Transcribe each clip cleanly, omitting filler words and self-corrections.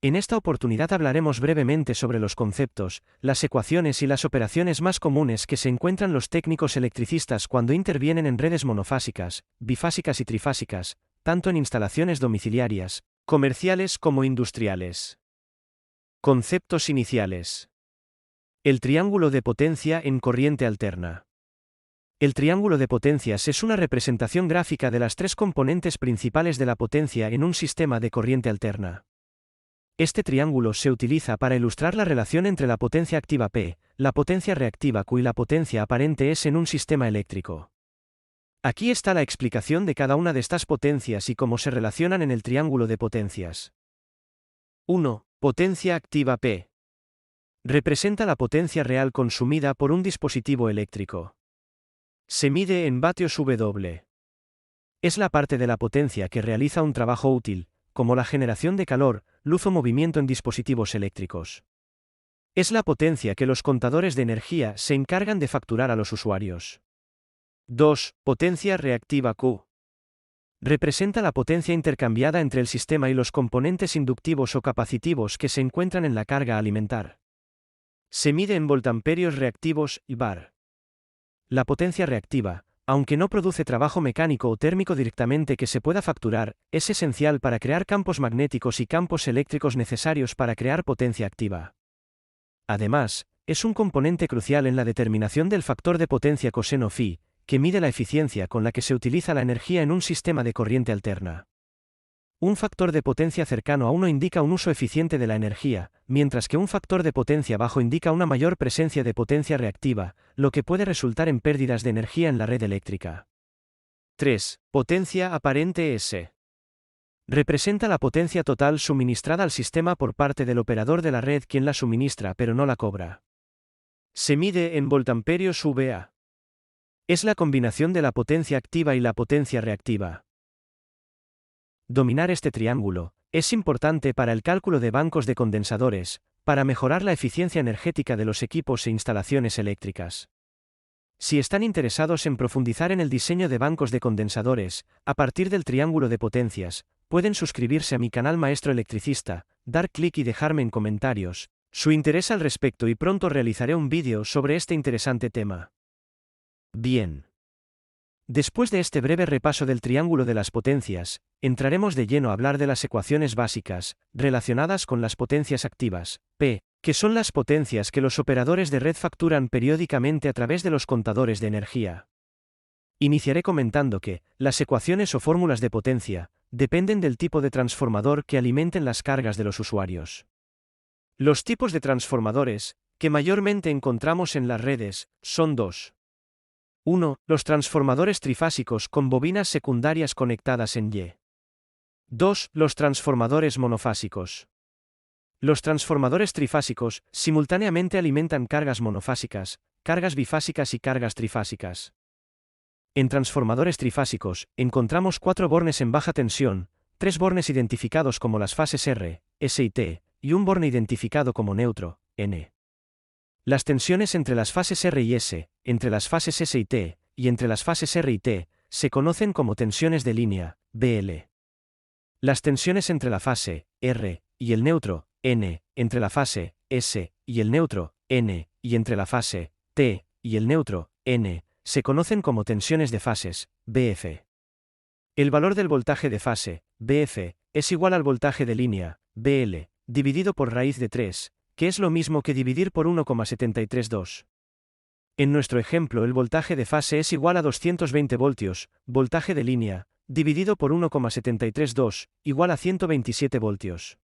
En esta oportunidad hablaremos brevemente sobre los conceptos, las ecuaciones y las operaciones más comunes que se encuentran los técnicos electricistas cuando intervienen en redes monofásicas, bifásicas y trifásicas, tanto en instalaciones domiciliarias, comerciales como industriales. Conceptos iniciales. El triángulo de potencia en corriente alterna. El triángulo de potencias es una representación gráfica de las tres componentes principales de la potencia en un sistema de corriente alterna. Este triángulo se utiliza para ilustrar la relación entre la potencia activa P, la potencia reactiva Q y la potencia aparente S en un sistema eléctrico. Aquí está la explicación de cada una de estas potencias y cómo se relacionan en el triángulo de potencias. 1. Potencia activa P. Representa la potencia real consumida por un dispositivo eléctrico. Se mide en vatios W. Es la parte de la potencia que realiza un trabajo útil, como la generación de calor, luz o movimiento en dispositivos eléctricos. Es la potencia que los contadores de energía se encargan de facturar a los usuarios. 2. Potencia reactiva Q. Representa la potencia intercambiada entre el sistema y los componentes inductivos o capacitivos que se encuentran en la carga a alimentar. Se mide en voltamperios reactivos y var. La potencia reactiva, aunque no produce trabajo mecánico o térmico directamente que se pueda facturar, es esencial para crear campos magnéticos y campos eléctricos necesarios para crear potencia activa. Además, es un componente crucial en la determinación del factor de potencia coseno phi, que mide la eficiencia con la que se utiliza la energía en un sistema de corriente alterna. Un factor de potencia cercano a 1 indica un uso eficiente de la energía, mientras que un factor de potencia bajo indica una mayor presencia de potencia reactiva, lo que puede resultar en pérdidas de energía en la red eléctrica. 3. Potencia aparente S. Representa la potencia total suministrada al sistema por parte del operador de la red quien la suministra pero no la cobra. Se mide en voltamperios VA. Es la combinación de la potencia activa y la potencia reactiva. Dominar este triángulo es importante para el cálculo de bancos de condensadores, para mejorar la eficiencia energética de los equipos e instalaciones eléctricas. Si están interesados en profundizar en el diseño de bancos de condensadores, a partir del triángulo de potencias, pueden suscribirse a mi canal Maestro Electricista, dar clic y dejarme en comentarios su interés al respecto y pronto realizaré un vídeo sobre este interesante tema. Bien. Después de este breve repaso del triángulo de las potencias, entraremos de lleno a hablar de las ecuaciones básicas, relacionadas con las potencias activas, P, que son las potencias que los operadores de red facturan periódicamente a través de los contadores de energía. Iniciaré comentando que, las ecuaciones o fórmulas de potencia, dependen del tipo de transformador que alimenten las cargas de los usuarios. Los tipos de transformadores, que mayormente encontramos en las redes, son dos. 1. Los transformadores trifásicos con bobinas secundarias conectadas en Y. 2. Los transformadores monofásicos. Los transformadores trifásicos simultáneamente alimentan cargas monofásicas, cargas bifásicas y cargas trifásicas. En transformadores trifásicos, encontramos 4 bornes en baja tensión, 3 bornes identificados como las fases R, S y T, y un borne identificado como neutro, N. Las tensiones entre las fases R y S, entre las fases S y T, y entre las fases R y T, se conocen como tensiones de línea, BL. Las tensiones entre la fase R y el neutro, N, entre la fase S y el neutro, N, y entre la fase T y el neutro, N, se conocen como tensiones de fases, BF. El valor del voltaje de fase, BF, es igual al voltaje de línea, BL, dividido por raíz de 3, que es lo mismo que dividir por 1,732. En nuestro ejemplo el voltaje de fase es igual a 220 voltios, voltaje de línea, dividido por 1,732, igual a 127 voltios.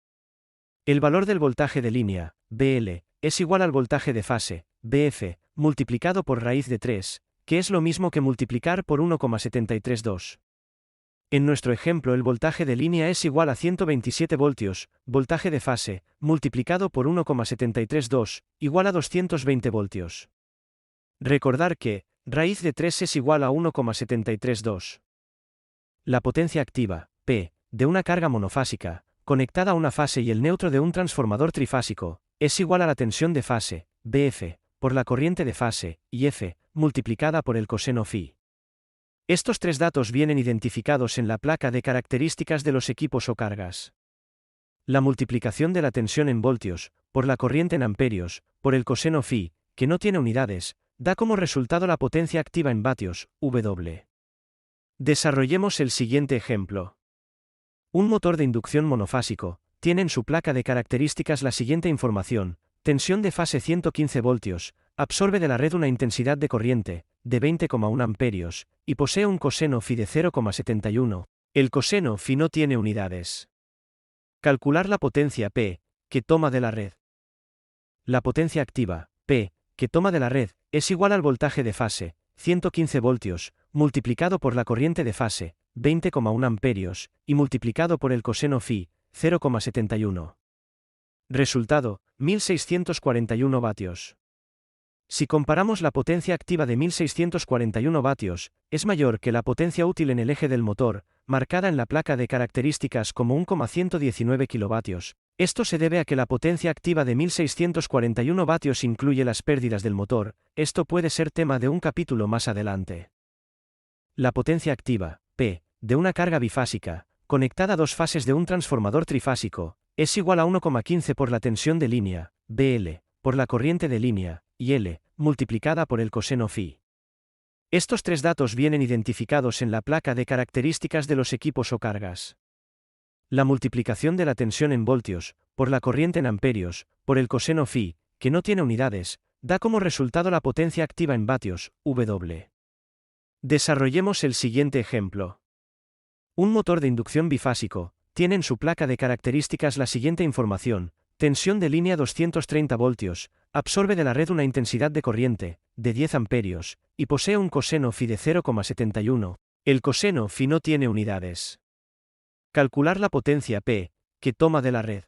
El valor del voltaje de línea, BL, es igual al voltaje de fase, BF, multiplicado por raíz de 3, que es lo mismo que multiplicar por 1,732. En nuestro ejemplo el voltaje de línea es igual a 127 voltios, voltaje de fase, multiplicado por 1,732, igual a 220 voltios. Recordar que, raíz de 3 es igual a 1,732. La potencia activa, P, de una carga monofásica, conectada a una fase y el neutro de un transformador trifásico, es igual a la tensión de fase, BF, por la corriente de fase, y F, multiplicada por el coseno phi. Estos tres datos vienen identificados en la placa de características de los equipos o cargas. La multiplicación de la tensión en voltios, por la corriente en amperios, por el coseno phi, que no tiene unidades, da como resultado la potencia activa en vatios, W. Desarrollemos el siguiente ejemplo. Un motor de inducción monofásico tiene en su placa de características la siguiente información: tensión de fase 115 voltios, absorbe de la red una intensidad de corriente de 20,1 amperios, y posee un coseno phi de 0,71. El coseno phi no tiene unidades. Calcular la potencia P, que toma de la red. La potencia activa, P, que toma de la red, es igual al voltaje de fase, 115 voltios, multiplicado por la corriente de fase, 20,1 amperios, y multiplicado por el coseno phi, 0,71. Resultado, 1641 vatios. Si comparamos la potencia activa de 1641 vatios, es mayor que la potencia útil en el eje del motor, marcada en la placa de características como 1,119 kilovatios. Esto se debe a que la potencia activa de 1641 vatios incluye las pérdidas del motor. Esto puede ser tema de un capítulo más adelante. La potencia activa, P, de una carga bifásica, conectada a dos fases de un transformador trifásico, es igual a 1,15 por la tensión de línea, BL, por la corriente de línea, y L, multiplicada por el coseno phi. Estos tres datos vienen identificados en la placa de características de los equipos o cargas. La multiplicación de la tensión en voltios, por la corriente en amperios, por el coseno phi, que no tiene unidades, da como resultado la potencia activa en vatios, W. Desarrollemos el siguiente ejemplo. Un motor de inducción bifásico tiene en su placa de características la siguiente información: tensión de línea 230 voltios, absorbe de la red una intensidad de corriente de 10 amperios, y posee un coseno phi de 0,71. El coseno phi no tiene unidades. Calcular la potencia P, que toma de la red.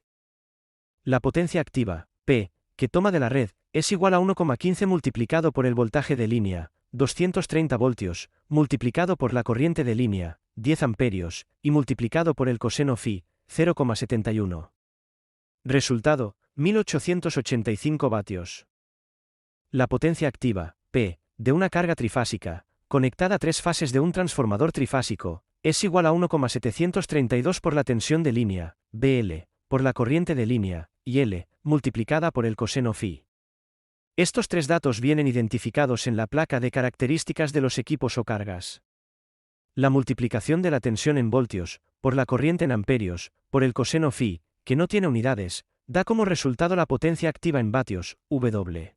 La potencia activa, P, que toma de la red, es igual a 1,15 multiplicado por el voltaje de línea, 230 voltios, multiplicado por la corriente de línea, 10 amperios, y multiplicado por el coseno phi, 0,71. Resultado, 1885 vatios. La potencia activa, P, de una carga trifásica, conectada a tres fases de un transformador trifásico, es igual a 1,732 por la tensión de línea, BL, por la corriente de línea, y L, multiplicada por el coseno phi. Estos tres datos vienen identificados en la placa de características de los equipos o cargas. La multiplicación de la tensión en voltios, por la corriente en amperios, por el coseno phi, que no tiene unidades, da como resultado la potencia activa en vatios, W.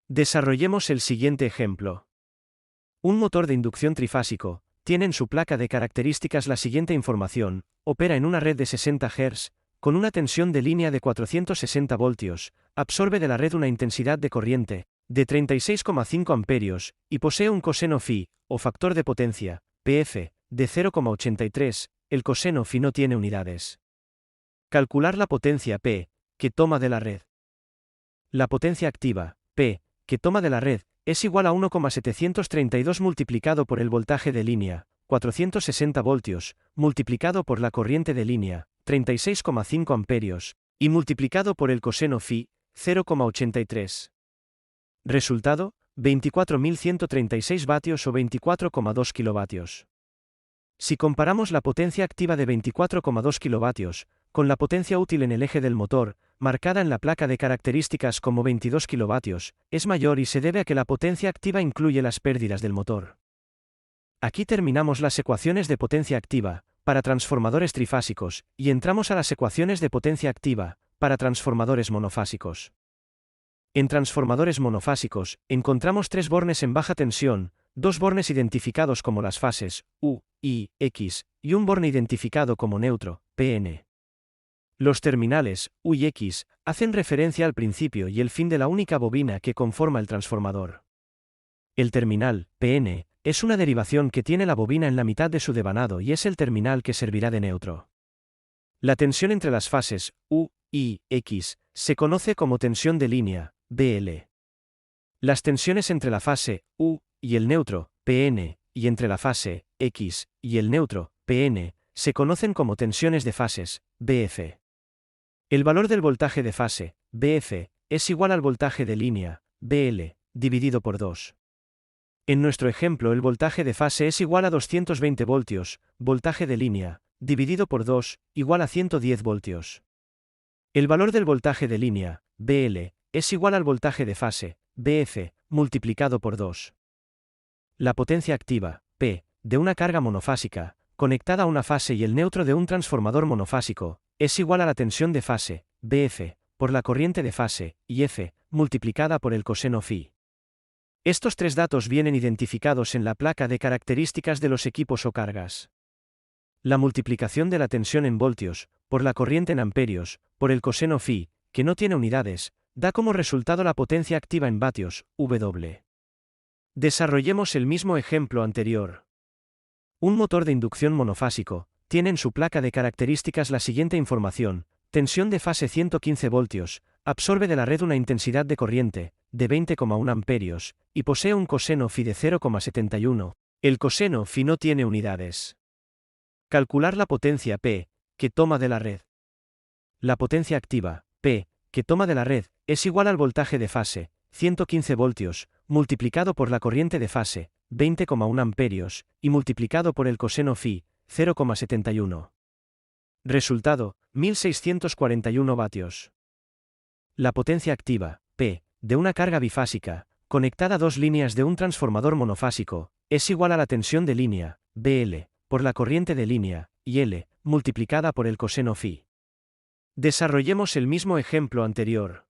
Desarrollemos el siguiente ejemplo. Un motor de inducción trifásico tiene en su placa de características la siguiente información: opera en una red de 60 Hz, con una tensión de línea de 460 voltios, absorbe de la red una intensidad de corriente de 36,5 amperios, y posee un coseno phi, o factor de potencia, PF, de 0,83, el coseno phi no tiene unidades. Calcular la potencia P, que toma de la red. La potencia activa, P, que toma de la red, es igual a 1,732 multiplicado por el voltaje de línea, 460 voltios, multiplicado por la corriente de línea, 36,5 amperios, y multiplicado por el coseno phi, 0,83. Resultado, 24.136 vatios o 24,2 kilovatios. Si comparamos la potencia activa de 24,2 kilovatios con la potencia útil en el eje del motor, marcada en la placa de características como 22 kilovatios, es mayor y se debe a que la potencia activa incluye las pérdidas del motor. Aquí terminamos las ecuaciones de potencia activa para transformadores trifásicos y entramos a las ecuaciones de potencia activa para transformadores monofásicos. En transformadores monofásicos, encontramos tres bornes en baja tensión, dos bornes identificados como las fases U, I, X, y un borne identificado como neutro, PN. Los terminales U y X hacen referencia al principio y el fin de la única bobina que conforma el transformador. El terminal, PN, es una derivación que tiene la bobina en la mitad de su devanado y es el terminal que servirá de neutro. La tensión entre las fases U, I, X se conoce como tensión de línea, BL. Las tensiones entre la fase U y el neutro, PN, y entre la fase X y el neutro, PN, se conocen como tensiones de fases, BF. El valor del voltaje de fase, BF, es igual al voltaje de línea, BL, dividido por 2. En nuestro ejemplo el voltaje de fase es igual a 220 voltios, voltaje de línea, dividido por 2, igual a 110 voltios. El valor del voltaje de línea, VL, es igual al voltaje de fase, VF, multiplicado por 2. La potencia activa, P, de una carga monofásica, conectada a una fase y el neutro de un transformador monofásico, es igual a la tensión de fase, BF, por la corriente de fase, y F, multiplicada por el coseno φ. Estos tres datos vienen identificados en la placa de características de los equipos o cargas. La multiplicación de la tensión en voltios, por la corriente en amperios, por el coseno φ, que no tiene unidades, da como resultado la potencia activa en vatios, W. Desarrollemos el mismo ejemplo anterior. Un motor de inducción monofásico tiene en su placa de características la siguiente información: tensión de fase 115 voltios, absorbe de la red una intensidad de corriente de 20,1 amperios y posee un coseno φ de 0,71. El coseno φ no tiene unidades. Calcular la potencia P, que toma de la red. La potencia activa, P, que toma de la red, es igual al voltaje de fase, 115 voltios, multiplicado por la corriente de fase, 20,1 amperios, y multiplicado por el coseno φ, 0,71. Resultado, 1641 vatios. La potencia activa, P, de una carga bifásica, conectada a dos líneas de un transformador monofásico, es igual a la tensión de línea, BL, por la corriente de línea, y L, multiplicada por el coseno φ. Desarrollemos el mismo ejemplo anterior.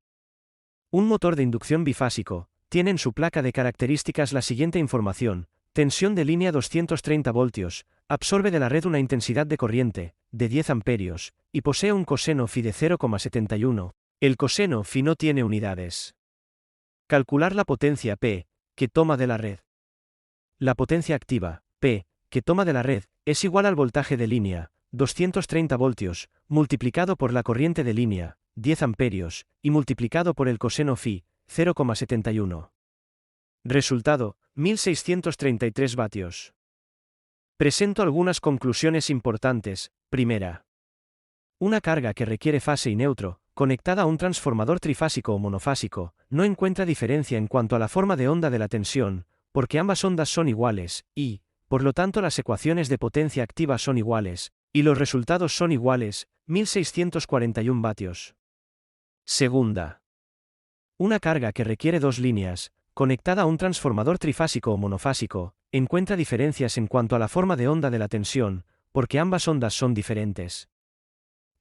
Un motor de inducción bifásico tiene en su placa de características la siguiente información: tensión de línea 230 voltios, absorbe de la red una intensidad de corriente de 10 amperios y posee un coseno φ de 0,71. El coseno φ no tiene unidades. Calcular la potencia P, que toma de la red. La potencia activa, P, que toma de la red, es igual al voltaje de línea, 230 voltios, multiplicado por la corriente de línea, 10 amperios, y multiplicado por el coseno φ, 0,71. Resultado, 1633 vatios. Presento algunas conclusiones importantes. Primera. Una carga que requiere fase y neutro, conectada a un transformador trifásico o monofásico, no encuentra diferencia en cuanto a la forma de onda de la tensión, porque ambas ondas son iguales, y, por lo tanto, las ecuaciones de potencia activa son iguales, y los resultados son iguales, 1641 vatios. Segunda. Una carga que requiere dos líneas, conectada a un transformador trifásico o monofásico, encuentra diferencias en cuanto a la forma de onda de la tensión, porque ambas ondas son diferentes.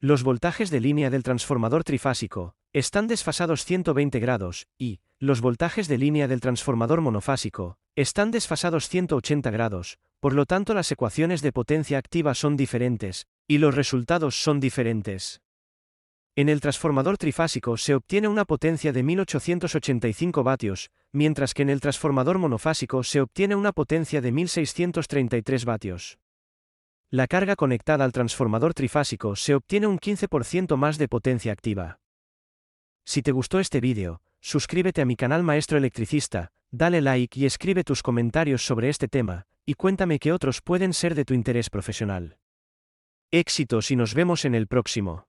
Los voltajes de línea del transformador trifásico están desfasados 120 grados, y los voltajes de línea del transformador monofásico están desfasados 180 grados, por lo tanto las ecuaciones de potencia activa son diferentes, y los resultados son diferentes. En el transformador trifásico se obtiene una potencia de 1885 vatios, mientras que en el transformador monofásico se obtiene una potencia de 1633 vatios. La carga conectada al transformador trifásico se obtiene un 15% más de potencia activa. Si te gustó este vídeo, suscríbete a mi canal Maestro Electricista, dale like y escribe tus comentarios sobre este tema, y cuéntame qué otros pueden ser de tu interés profesional. Éxitos y nos vemos en el próximo.